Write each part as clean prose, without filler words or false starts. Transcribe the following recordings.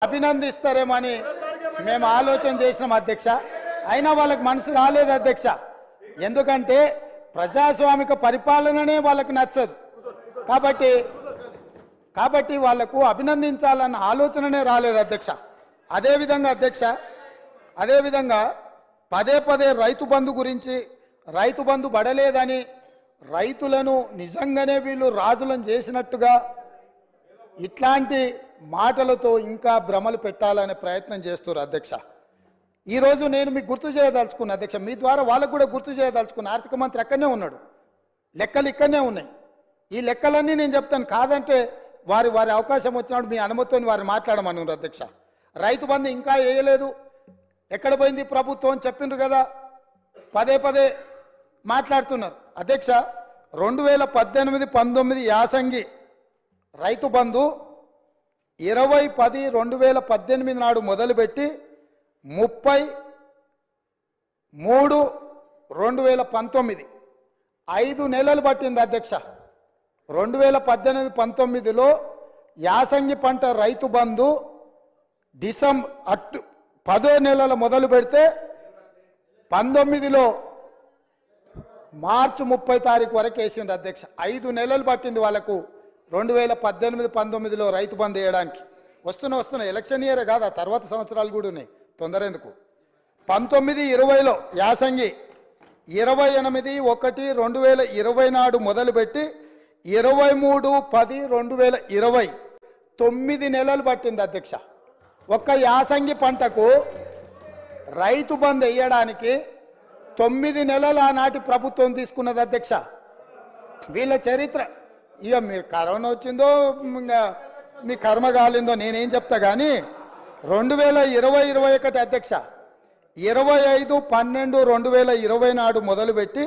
అభినందిస్తారేమని మేము ఆలోచన చేసినాం అధ్యక్ష. అయినా వాళ్ళకి మనసు రాలేదు అధ్యక్ష. ఎందుకంటే ప్రజాస్వామిక పరిపాలననే వాళ్ళకి నచ్చదు కాబట్టి వాళ్ళకు అభినందించాలన్న ఆలోచననే రాలేదు అధ్యక్ష. అదేవిధంగా పదే పదే రైతు బంధు గురించి, రైతు బంధు పడలేదని, రైతులను నిజంగానే వీళ్ళు రాజులను చేసినట్టుగా ఇట్లాంటి మాటలతో ఇంకా భ్రమలు పెట్టాలనే ప్రయత్నం చేస్తారు అధ్యక్ష. ఈరోజు నేను మీకు గుర్తు చేయదలుచుకున్నా అధ్యక్ష, మీ ద్వారా వాళ్ళకు కూడా గుర్తు చేయదలుచుకున్నా. ఆర్థిక మంత్రి అక్కడనే ఉన్నాడు, లెక్కలు ఇక్కడనే ఉన్నాయి. ఈ లెక్కలన్నీ నేను చెప్తాను, కాదంటే వారి అవకాశం వచ్చినప్పుడు మీ అనుమతితో వారిని మాట్లాడమన్నారు అధ్యక్ష. రైతు బంధు ఇంకా వేయలేదు, ఎక్కడ పోయింది ప్రభుత్వం అని చెప్పిండ్రు కదా, పదే పదే మాట్లాడుతున్నారు అధ్యక్ష. 2018-19 యాసంగి రైతు బంధు 20-10-2018 నాడు మొదలుపెట్టి 30-3-2019 5 నెలలు పట్టింది అధ్యక్ష. 2018-19లో యాసంగి పంట రైతు బంధు డిసెంబర్ 10వ నెలల మొదలు పెడితే 19లో మార్చి 30 తారీఖు వరకు వేసింది అధ్యక్ష. 5 నెలలు పట్టింది వాళ్ళకు 2018-19లో రైతు బంధు వేయడానికి. వస్తున్నా ఎలక్షన్ ఇయరే కాదు, ఆ తర్వాత సంవత్సరాలు కూడా ఉన్నాయి, తొందర ఎందుకు. 19-20లో యాసంగి 28-1-2020 నాడు మొదలుపెట్టి 23-10-2020 9 నెలలు పట్టింది అధ్యక్ష. ఒక్క యాసంగి పంటకు రైతు బంధు వేయడానికి 9 నెలలు ఆనాటి ప్రభుత్వం తీసుకున్నది అధ్యక్ష. వీళ్ళ చరిత్ర ఇక మీ కరోనా వచ్చిందో మీ కర్మ కాలిందో నేనేం చెప్తా కానీ 2020-21 అధ్యక్ష 25-12-2020 నాడు మొదలుపెట్టి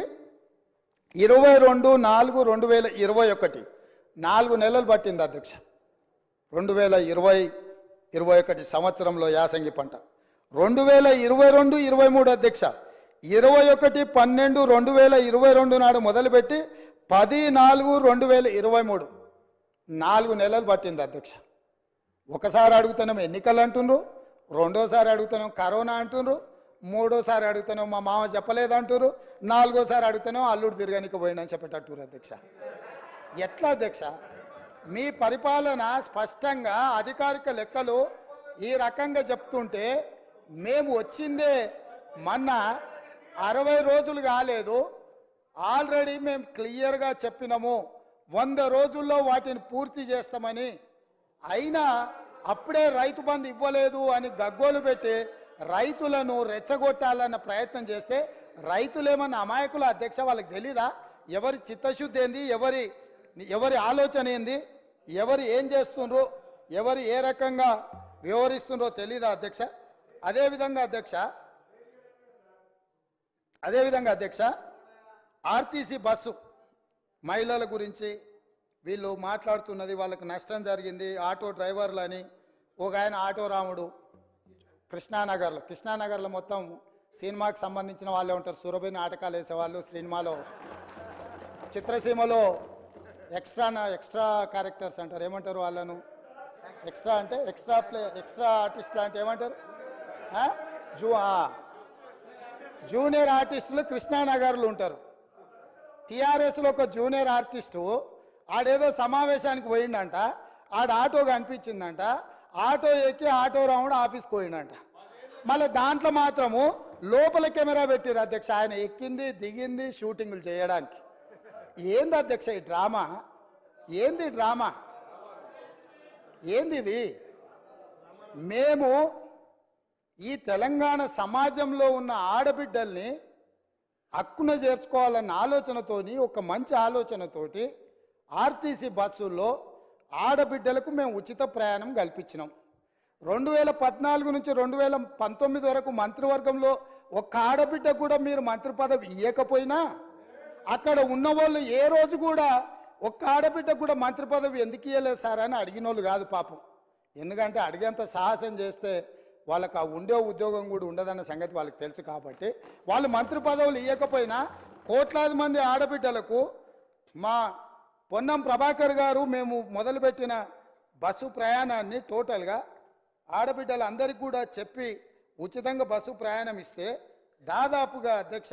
22-4-2021 4 నెలలు పట్టింది అధ్యక్ష. 2020-21 సంవత్సరంలో యాసంగి పంట. 2022-23 అధ్యక్ష 21-12-2022 నాడు మొదలుపెట్టి 10-4-2023 4 నెలలు పట్టింది అధ్యక్ష. ఒకసారి అడుగుతున్నాం ఎన్నికలు అంటుండ్రు, రెండోసారి అడుగుతున్నాం కరోనా అంటుండ్రు, మూడోసారి అడుగుతున్నాం మా మామ చెప్పలేదంటారు, నాలుగోసారి అడుగుతున్నాం అల్లుడు తిరగనికి పోయిందని చెప్పేటట్టు అధ్యక్ష. ఎట్లా అధ్యక్ష మీ పరిపాలన? స్పష్టంగా అధికారిక లెక్కలు ఈ రకంగా చెప్తుంటే మేము వచ్చిందే మొన్న 60 రోజులు కాలేదు, ఆల్రెడీ మేము క్లియర్గా చెప్పినాము 100 రోజుల్లో వాటిని పూర్తి చేస్తామని. అయినా అప్పుడే రైతు బంధు ఇవ్వలేదు అని గగ్గోలు పెట్టి రైతులను రెచ్చగొట్టాలన్న ప్రయత్నం చేస్తే రైతులేమన్నా అమాయకుల అధ్యక్ష? వాళ్ళకి తెలీదా ఎవరి చిత్తశుద్ధి ఏంది, ఎవరి ఆలోచన ఏంది, ఎవరు ఏం చేస్తుండ్రో, ఎవరు ఏ రకంగా వ్యవహరిస్తుండ్రో తెలీదా అధ్యక్ష? అదేవిధంగా అధ్యక్ష ఆర్టీసీ బస్సు మహిళల గురించి వీళ్ళు మాట్లాడుతున్నది, వాళ్ళకి నష్టం జరిగింది ఆటో డ్రైవర్లని. ఒక ఆయన ఆటో రాముడు కృష్ణానగర్లో మొత్తం సినిమాకి సంబంధించిన వాళ్ళే ఉంటారు, సురభి నాటకాలు వేసేవాళ్ళు, సినిమాలో చిత్రసీమలో ఎక్స్ట్రా క్యారెక్టర్స్ అంటారు, ఏమంటారు వాళ్ళను? ఎక్స్ట్రా అంటే ఎక్స్ట్రా ఆర్టిస్టులు అంటే ఏమంటారు? జూనియర్ ఆర్టిస్టులు కృష్ణానగర్లు ఉంటారు. టీఆర్ఎస్లో ఒక జూనియర్ ఆర్టిస్టు ఆడేదో సమావేశానికి పోయిండంట, ఆడ ఆటో కనిపించిందంట, ఆటో ఎక్కి ఆటో రాముడు ఆఫీస్కి పోయిండంట. మళ్ళీ దాంట్లో మాత్రము లోపల కెమెరా పెట్టిరు అధ్యక్ష, ఆయన ఎక్కింది దిగింది షూటింగులు చేయడానికి. ఏంది అధ్యక్ష ఈ డ్రామా? ఏంది డ్రామా? ఏంది ఇది? మేము ఈ తెలంగాణ సమాజంలో ఉన్న ఆడబిడ్డల్ని హక్కున చేర్చుకోవాలన్న ఆలోచనతోని, ఒక మంచి ఆలోచనతోటి ఆర్టీసీ బస్సుల్లో ఆడబిడ్డలకు మేము ఉచిత ప్రయాణం కల్పించినాం. 2014 నుంచి 2019 వరకు మంత్రివర్గంలో ఒక్క ఆడబిడ్డ కూడా మీరు మంత్రి పదవి ఇవ్వకపోయినా అక్కడ ఉన్న వాళ్ళు ఏ రోజు కూడా ఒక్క ఆడబిడ్డ కూడా మంత్రి పదవి ఎందుకు ఇవ్వలేదు సార్ అని అడిగిన వాళ్ళు కాదు పాపం. ఎందుకంటే అడిగేంత సాహసం చేస్తే వాళ్ళకు ఆ ఉండే ఉద్యోగం కూడా ఉండదన్న సంగతి వాళ్ళకి తెలుసు. కాబట్టి వాళ్ళు మంత్రి పదవులు ఇవ్వకపోయినా కోట్లాది మంది ఆడబిడ్డలకు మా పొన్నం ప్రభాకర్ గారు మేము మొదలుపెట్టిన బస్సు ప్రయాణాన్ని టోటల్గా ఆడబిడ్డలందరికీ కూడా చెప్పి ఉచితంగా బస్సు ప్రయాణం ఇస్తే దాదాపుగా అధ్యక్ష